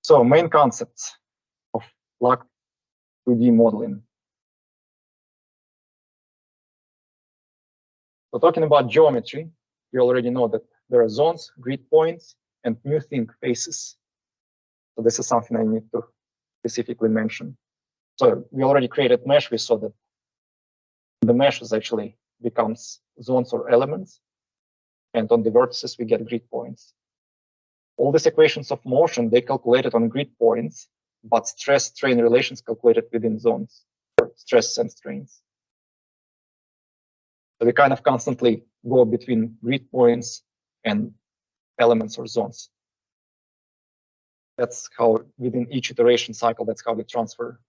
So main concepts of FLAC2D modeling. So talking about geometry, you already know that there are zones, grid points, and new thing, faces. So this is something I need to specifically mention. So we already created mesh. We saw that the meshes actually becomes zones or elements. And on the vertices, we get grid points. All these equations of motion, they calculated on grid points, but stress-strain relations calculated within zones, or stress and strains. So we kind of constantly go between grid points and elements or zones. That's how within each iteration cycle, that's how we transfer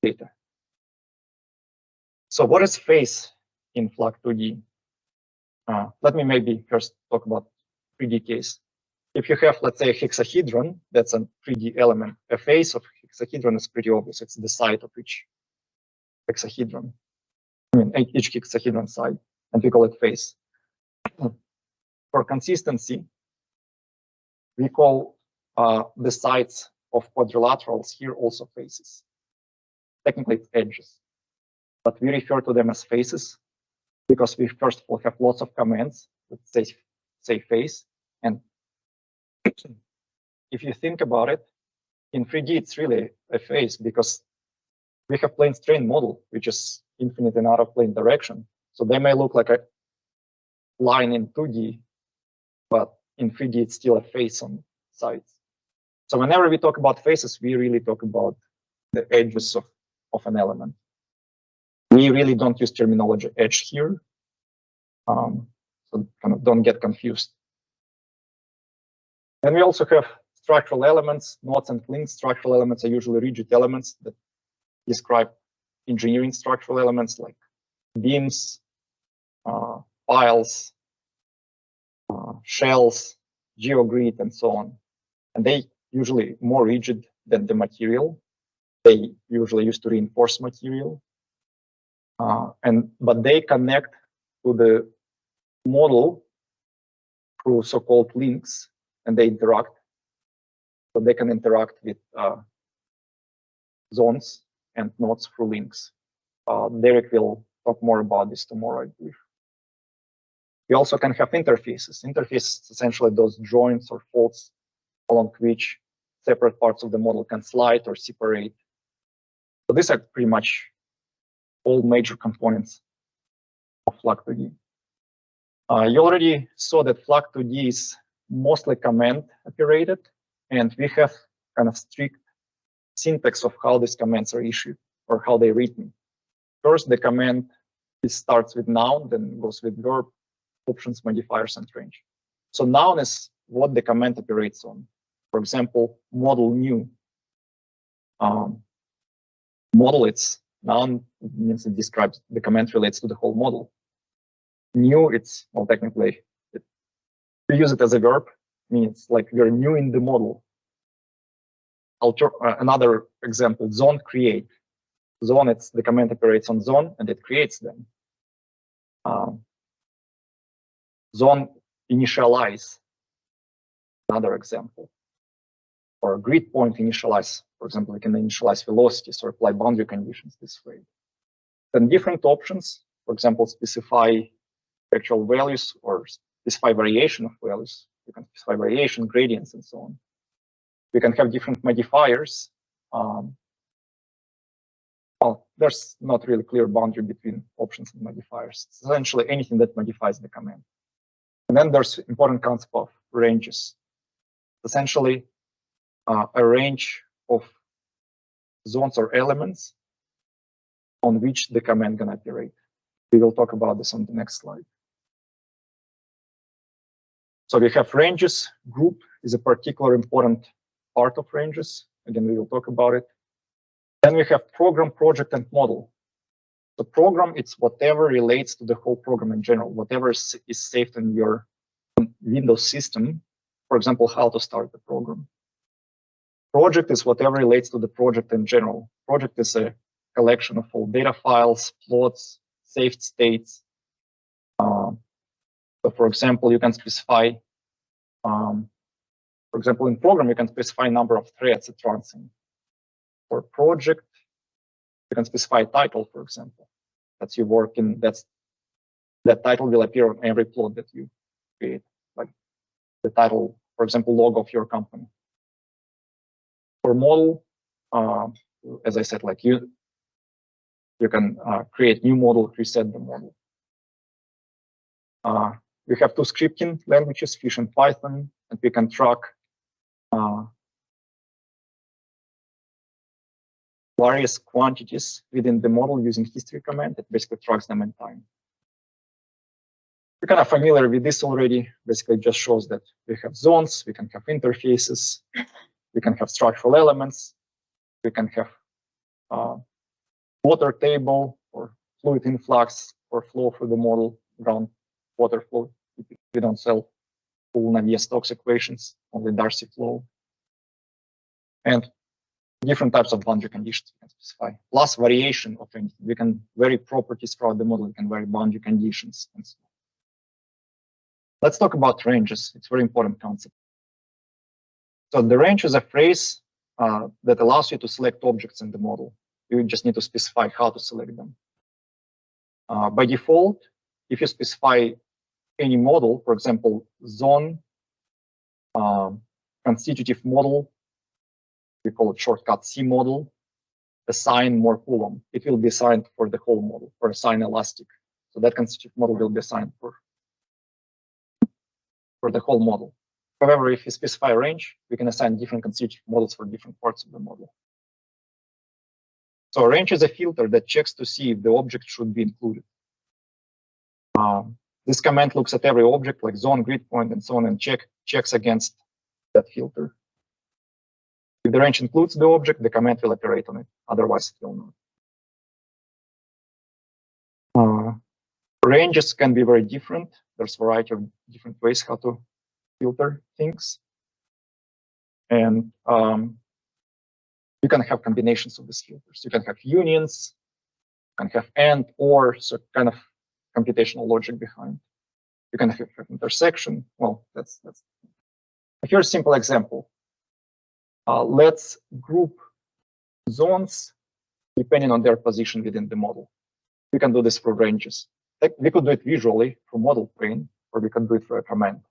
data. So what is phase in FLAC2D? Let me maybe first talk about 3D case. If you have, let's say, a hexahedron, that's a 3D element. A face of hexahedron is pretty obvious. It's the side of each hexahedron. I mean, each hexahedron side, and we call it face. For consistency, we call the sides of quadrilaterals here also faces. Technically, it's edges, but we refer to them as faces because we first of all have lots of commands that say face. And if you think about it, in 3D, it's really a face because we have plane strain model, which is infinite in out of plane direction. So they may look like a line in 2D, but in 3D, it's still a face on sides. So whenever we talk about faces, we really talk about the edges of an element. We really don't use terminology edge here. So kind of don't get confused. And we also have structural elements, nodes and links. Structural elements are usually rigid elements that describe engineering structural elements like beams, piles, shells, geogrid, and so on. And they usually more rigid than the material. They usually used to reinforce material. But they connect to the model through so-called links, and they interact. So they can interact with zones and nodes through links. Derek will talk more about this tomorrow, I believe. We also can have interfaces. Interfaces, essentially those joints or faults along which separate parts of the model can slide or separate. So these are pretty much all major components of FLAC2D. You already saw that FLAC2D is mostly command operated, and we have kind of strict syntax of how these commands are issued or how they're written. First, the command starts with noun, then goes with verb, options, modifiers, and range. So noun is what the command operates on. For example, model new. Model, it's noun, it means it describes, the command relates to the whole model. New, it's, well, technically, we use it as a verb, means like we're new in the model. Another example, zone create. Zone, it's the command operates on zone and it creates them. Zone initialize, another example. Or grid point initialize, for example, we can initialize velocities or apply boundary conditions this way. Then different options, for example, specify actual values or specify variation of values. You can specify variation, gradients, and so on. We can have different modifiers. Well, there's not really clear boundary between options and modifiers. It's essentially anything that modifies the command. And then there's important concept of ranges. Essentially, a range of zones or elements on which the command can operate. We will talk about this on the next slide. So we have ranges. Group is a particular important part of ranges. Again, we will talk about it. Then we have program, project, and model. The program, it's whatever relates to the whole program in general, whatever is saved in your Windows system. For example, how to start the program. Project is whatever relates to the project in general. Project is a collection of all data files, plots, saved states. So for example, you can specify For example, in program, you can specify a number of threads it runs in. For project, you can specify a title, for example, that you work in. That title will appear on every plot that you create, like the title, for example, logo of your company. For model, as I said, like you can create new model, reset the model. We have two scripting languages, Fish and Python, and we can track various quantities within the model using history command that basically tracks them in time. We're kind of familiar with this already. Basically, it just shows that we have zones, we can have interfaces, we can have structural elements, we can have water table or fluid influx or flow through the model, ground water flow. We don't sell full Navier-Stokes equations, only Darcy flow. And different types of boundary conditions we can specify, plus variation of anything. We can vary properties throughout the model, we can vary boundary conditions, and so on. Let's talk about ranges. It's a very important concept. So the range is a phrase that allows you to select objects in the model. You just need to specify how to select them. By default, if you specify any model, for example, zone, constitutive model, we call it shortcut C model, assign more Coulomb. It will be assigned for the whole model, or assign elastic. So that constitutive model will be assigned for the whole model. However, if you specify a range, we can assign different constitutive models for different parts of the model. So a range is a filter that checks to see if the object should be included. This command looks at every object like zone, grid point, and so on, and checks against that filter. If the range includes the object, the command will operate on it. Otherwise, it will not. Ranges can be very different. There's a variety of different ways how to filter things. And you can have combinations of these filters. You can have unions, you can have and, or, so kind of computational logic behind. You can have intersection. Well, that's here's a simple example. Let's group zones depending on their position within the model. We can do this for ranges. We could do it visually from model plane, or we can do it for a command.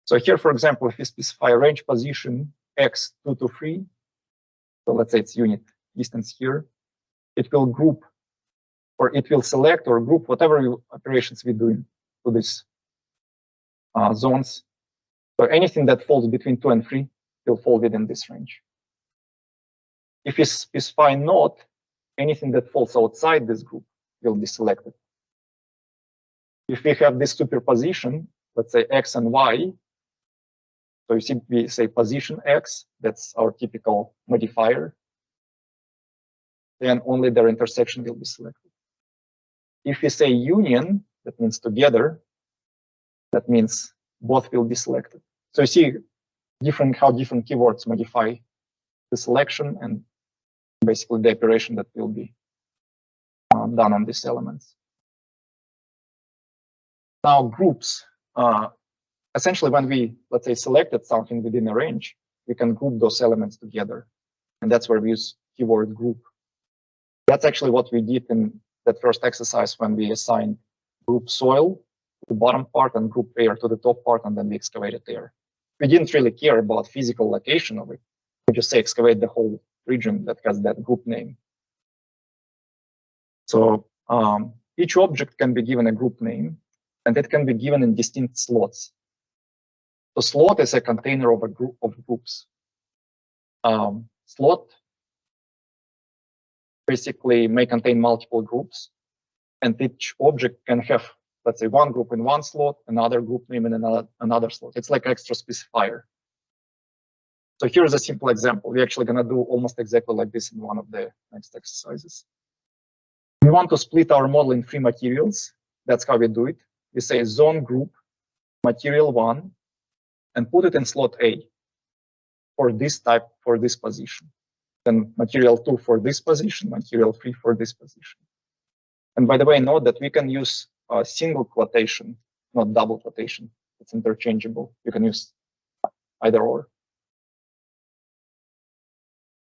So here, for example, if we specify a range position x 2 to 3, so let's say it's unit distance here, it will group, or it will select or group whatever operations we do to these zones. So anything that falls between 2 and 3 will fall within this range. If we specify not, anything that falls outside this group will be selected. If we have this superposition, let's say x and y, so you see we say position x, that's our typical modifier, then only their intersection will be selected. If we say union, that means together, that means both will be selected. So you see how different keywords modify the selection and basically the operation that will be done on these elements. Now groups, essentially when we, let's say, selected something within a range, we can group those elements together. And that's where we use keyword group. That's actually what we did in that first exercise when we assigned group soil to the bottom part and group air to the top part, and then we excavated air. We didn't really care about physical location of it. We just say excavate the whole region that has that group name. So each object can be given a group name, and it can be given in distinct slots. The slot is a container of a group of groups. Slot basically may contain multiple groups, and each object can have, let's say, one group in one slot, another group name in another slot. It's like extra specifier. So here's a simple example. We're actually going to do almost exactly like this in one of the next exercises. We want to split our model in 3 materials. That's how we do it. We say zone group material 1 and put it in slot A for this type, for this position. Then material 2 for this position, material 3 for this position. And by the way, note that we can use a single quotation, not double quotation. It's interchangeable. You can use either or.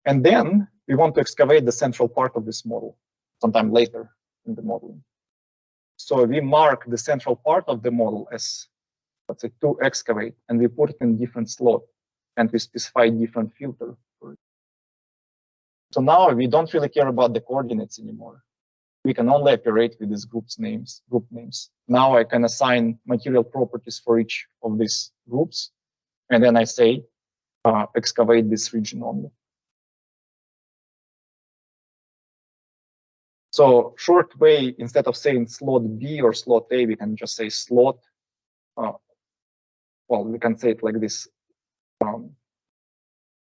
And then we want to excavate the central part of this model sometime later in the modeling. So we mark the central part of the model as, let's say, to excavate, and we put it in different slot, and we specify different filter for it. So now we don't really care about the coordinates anymore. We can only operate with these group names. Now I can assign material properties for each of these groups, and then I say excavate this region only. So short way, instead of saying slot B or slot A, we can just say slot. Well, we can say it like this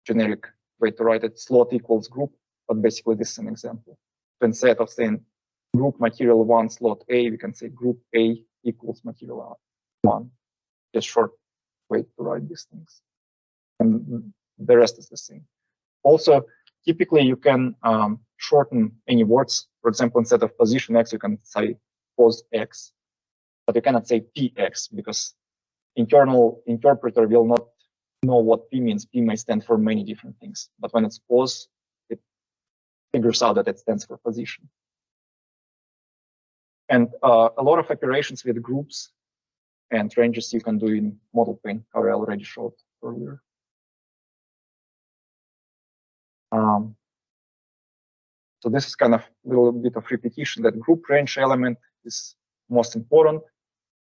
generic way to write it, slot equals group, but basically this is an example. So instead of saying group material 1 slot A, we can say group A equals material 1. Just short way to write these things. And the rest is the same. Also, typically you can shorten any words. For example, instead of position X, you can say pos X, but you cannot say PX because internal interpreter will not know what P means. P may stand for many different things, but when it's pos, it figures out that it stands for position. And a lot of operations with groups and ranges you can do in model pane, how I already showed earlier. So this is kind of a little bit of repetition that group range element is most important.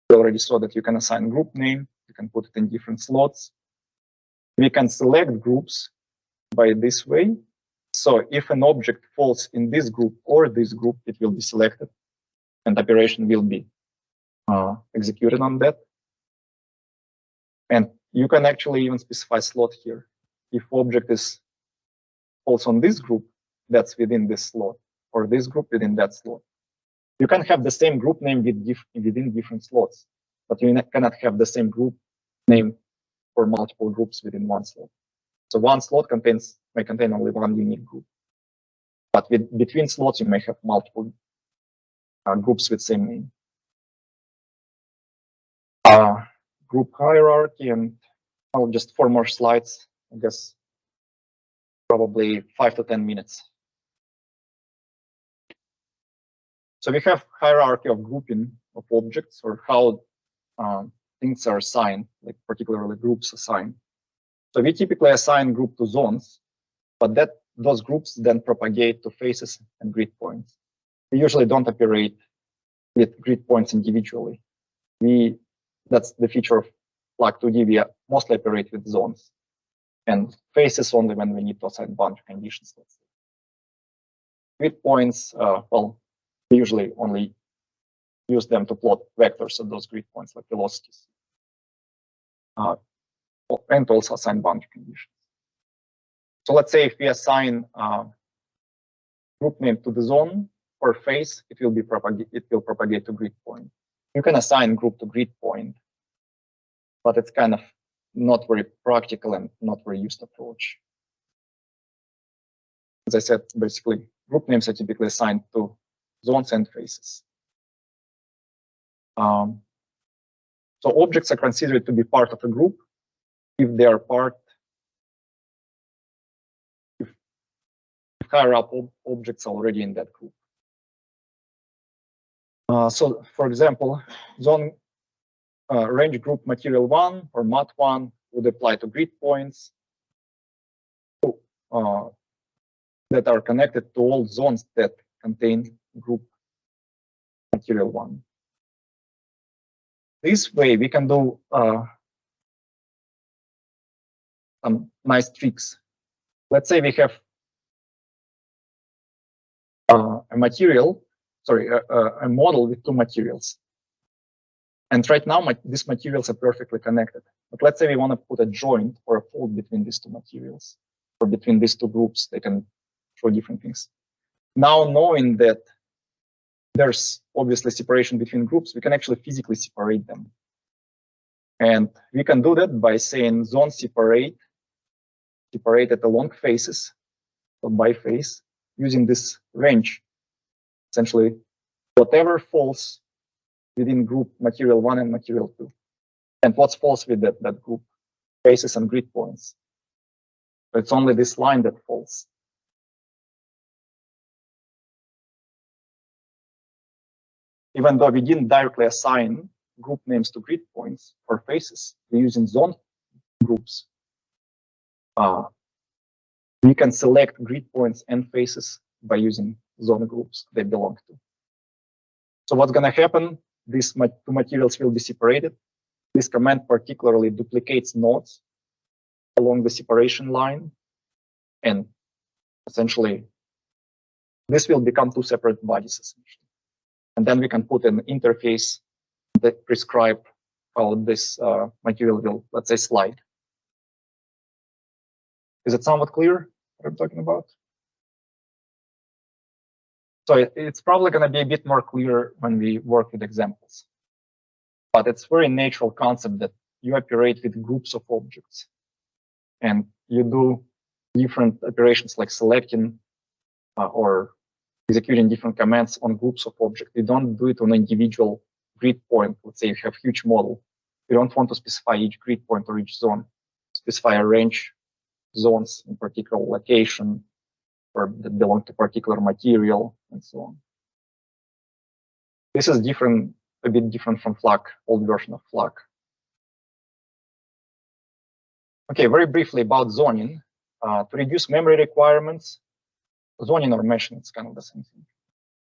We already saw that you can assign group name, you can put it in different slots. We can select groups by this way. So if an object falls in this group or this group, it will be selected and operation will be executed on that. And you can actually even specify slot here. If object is falls on this group, that's within this slot, or this group within that slot. You can have the same group name within different slots, but you cannot have the same group name for multiple groups within one slot. So one slot may contain only one unique group. But between slots, you may have multiple groups with same name. Group hierarchy, and just 4 more slides, I guess, probably 5 to 10 minutes. So we have hierarchy of grouping of objects, or how things are assigned, like particularly groups assigned. So we typically assign group to zones, but those groups then propagate to faces and grid points. We usually don't operate with grid points individually. That's the feature of FLAC2D. We mostly operate with zones and faces only when we need to assign boundary conditions. Let's say. Grid points, well, we usually only use them to plot vectors of those grid points, like velocities, and also assign boundary conditions. So let's say if we assign group name to the zone or face, it will propagate to grid point. You can assign group to grid point, but it's kind of not very practical and not very used approach. As I said, basically, group names are typically assigned to zones and faces. So objects are considered to be part of a group if they are if higher up objects are already in that group. So, for example, zone range group material 1 or mat1 would apply to grid points that are connected to all zones that contain group material 1. This way, we can do some nice tricks. Let's say we have a model with 2 materials. And right now, these materials are perfectly connected. But let's say we want to put a joint or a fold between these 2 materials, or between these 2 groups. They can show different things. Now, knowing that there's obviously separation between groups, we can actually physically separate them. And we can do that by saying zone separated along faces, or by face, using this range. Essentially, whatever falls within group material 1 and material 2. And what's false with that group. faces and grid points. So it's only this line that falls. Even though we didn't directly assign group names to grid points or faces, we're using zone groups. We can select grid points and faces by using zone groups they belong to. So what's going to happen? These two materials will be separated. This command particularly duplicates nodes along the separation line. And essentially, this will become two separate bodies, essentially. And then we can put an interface that prescribe how this material will, let's say, slide. Is it somewhat clear what I'm talking about? So it's probably going to be a bit more clear when we work with examples. But it's a very natural concept that you operate with groups of objects. And you do different operations like selecting or executing different commands on groups of objects. You don't do it on individual grid point. Let's say you have a huge model. You don't want to specify each grid point or each zone. Specify a range zones in particular location or that belong to particular material and so on. This is different, a bit different from FLAC, old version of FLAC. Okay, very briefly about zoning. To reduce memory requirements, zoning or meshing, it's kind of the same thing.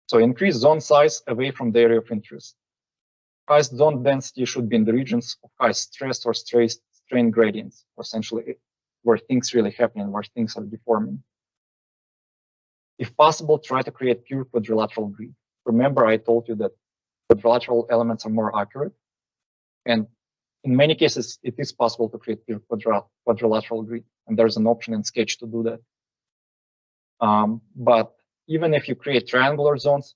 So increase zone size away from the area of interest. Highest zone density should be in the regions of high stress or strain gradients, or essentially where things really happen, where things are deforming. If possible, try to create pure quadrilateral grid. Remember, I told you that quadrilateral elements are more accurate. And in many cases, it is possible to create pure quadrilateral grid. And there's an option in Sketch to do that. But even if you create triangular zones,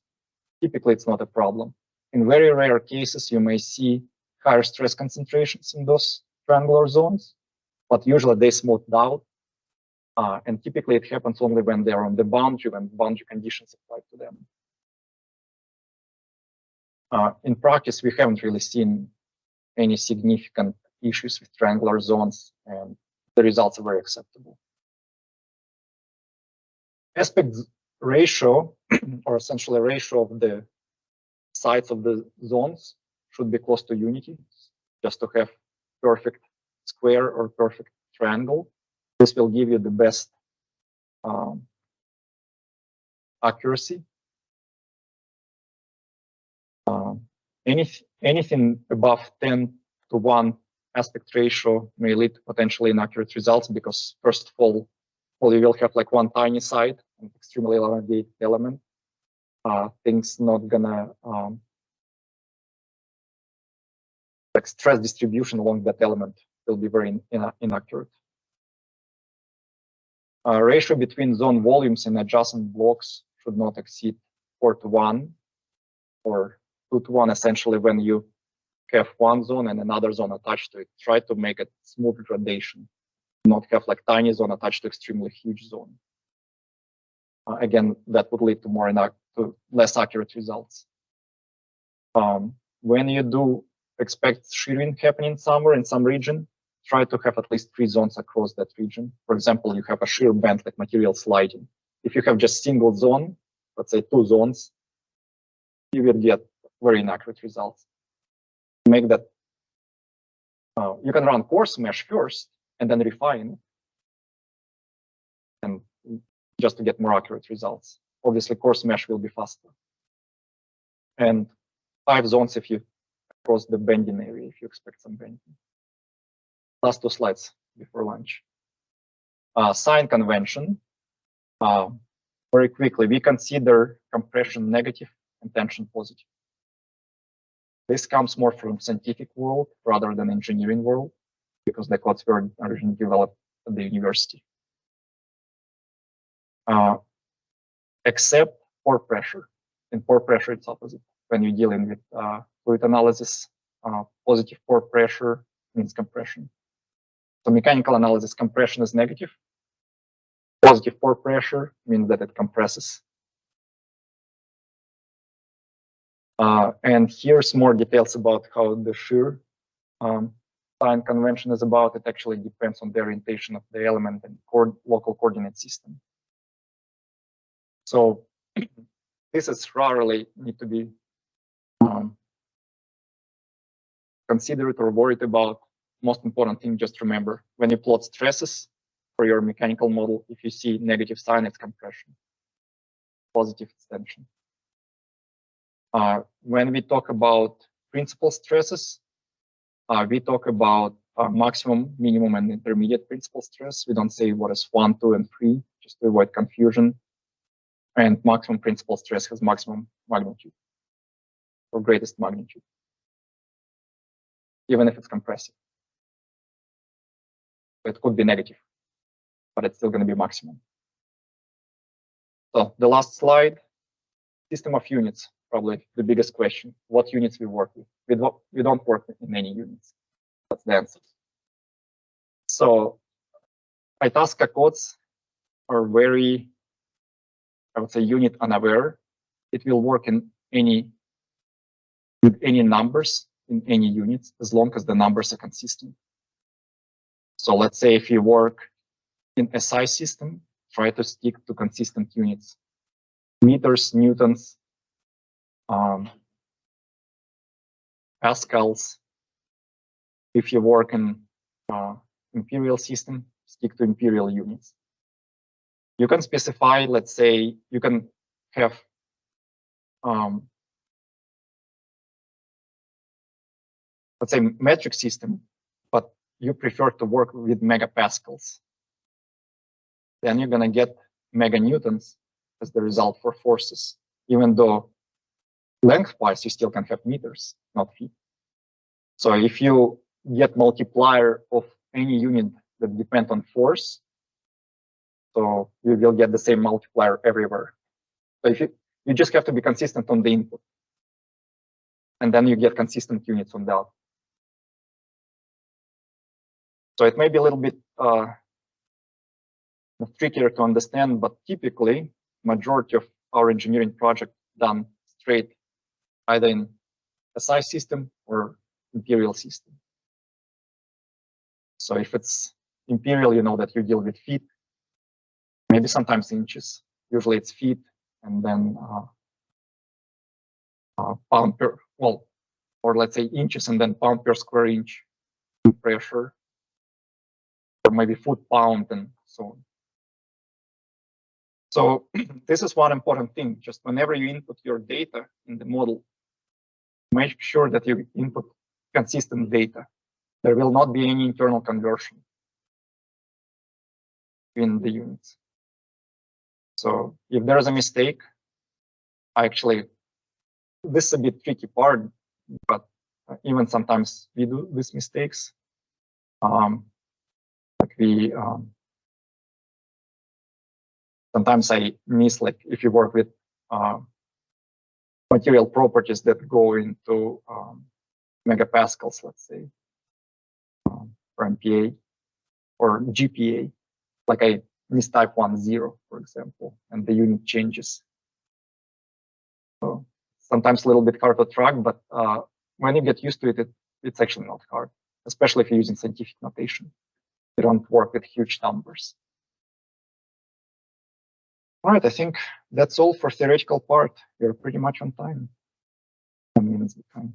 typically it's not a problem. In very rare cases, you may see higher stress concentrations in those triangular zones, but usually they smooth out. And typically it happens only when they're on the boundary, when boundary conditions apply to them. In practice, we haven't really seen any significant issues with triangular zones, and the results are very acceptable. Aspect ratio, or essentially ratio of the sides of the zones, should be close to unity, just to have perfect square or perfect triangle. This will give you the best accuracy. Anything above 10:1 aspect ratio may lead to potentially inaccurate results because, first of all, you will have like one tiny side, an extremely elongated element. Things not gonna like stress distribution along that element will be very inaccurate. Ratio between zone volumes and adjacent blocks should not exceed 4:1 or 2:1. Essentially, when you have one zone and another zone attached to it, try to make it smooth gradation, not have like tiny zone attached to extremely huge zone. Again, that would lead to less accurate results. When you do expect shearing happening somewhere in some region, try to have at least 3 zones across that region. For example, you have a shear band like material sliding. If you have just single zone, let's say 2 zones, you will get very inaccurate results. Make that, you can run coarse mesh first and then refine, and just to get more accurate results. Obviously, coarse mesh will be faster. And 5 zones if you cross the bending area, if you expect some bending. Last 2 slides before lunch. Sign convention. Very quickly, we consider compression negative and tension positive. This comes more from scientific world rather than engineering world, because the codes were originally developed at the university. Except pore pressure. In pore pressure, it's opposite. When you're dealing with fluid analysis, positive pore pressure means compression. So mechanical analysis, compression is negative. Positive pore pressure means that it compresses. And here's more details about how the shear sign convention is about. It actually depends on the orientation of the element and local coordinate system. So this is rarely need to be considered or worried about. Most important thing, just remember, when you plot stresses for your mechanical model, if you see negative sign, it's compression. Positive extension. When we talk about principal stresses, we talk about maximum, minimum, and intermediate principal stress. We don't say what is 1, 2, and 3, just to avoid confusion. And maximum principal stress has maximum magnitude or greatest magnitude, even if it's compressive. It could be negative, but it's still going to be maximum. So the last slide, system of units, probably the biggest question. What units we work with? We don't work in any units. That's the answer. So ITASCA codes are very, I would say, unit unaware. It will work in with any numbers in any units as long as the numbers are consistent. So let's say if you work in a SI system, try to stick to consistent units. Meters, newtons, pascals. If you work in imperial system, stick to imperial units. You can specify, let's say, you can have let's say metric system, but you prefer to work with megapascals. Then you're gonna get meganewtons as the result for forces, even though lengthwise you still can have meters, not feet. So if you get multiplier of any unit that depend on force, so you will get the same multiplier everywhere. So if you just have to be consistent on the input, and then you get consistent units on the output. So it may be a little bit trickier to understand, but typically majority of our engineering project done straight either in SI system or imperial system. So if it's imperial, you know that you deal with feet, maybe sometimes inches. Usually it's feet, and then pound per, well, or let's say inches and then pound per square inch pressure, or maybe foot-pound and so on. So this is one important thing. Just whenever you input your data in the model, make sure that you input consistent data. There will not be any internal conversion in the units. So if there is a mistake, actually, this is a bit tricky part, but even sometimes we do these mistakes. Like sometimes I miss, like if you work with material properties that go into megapascals, let's say, or MPa or GPa, like I mistype 1.0, for example, and the unit changes. So sometimes a little bit hard to track, but when you get used to it, it's actually not hard, especially if you're using scientific notation. You don't work with huge numbers. All right, I think that's all for theoretical part. We're pretty much on time. 10 minutes behind.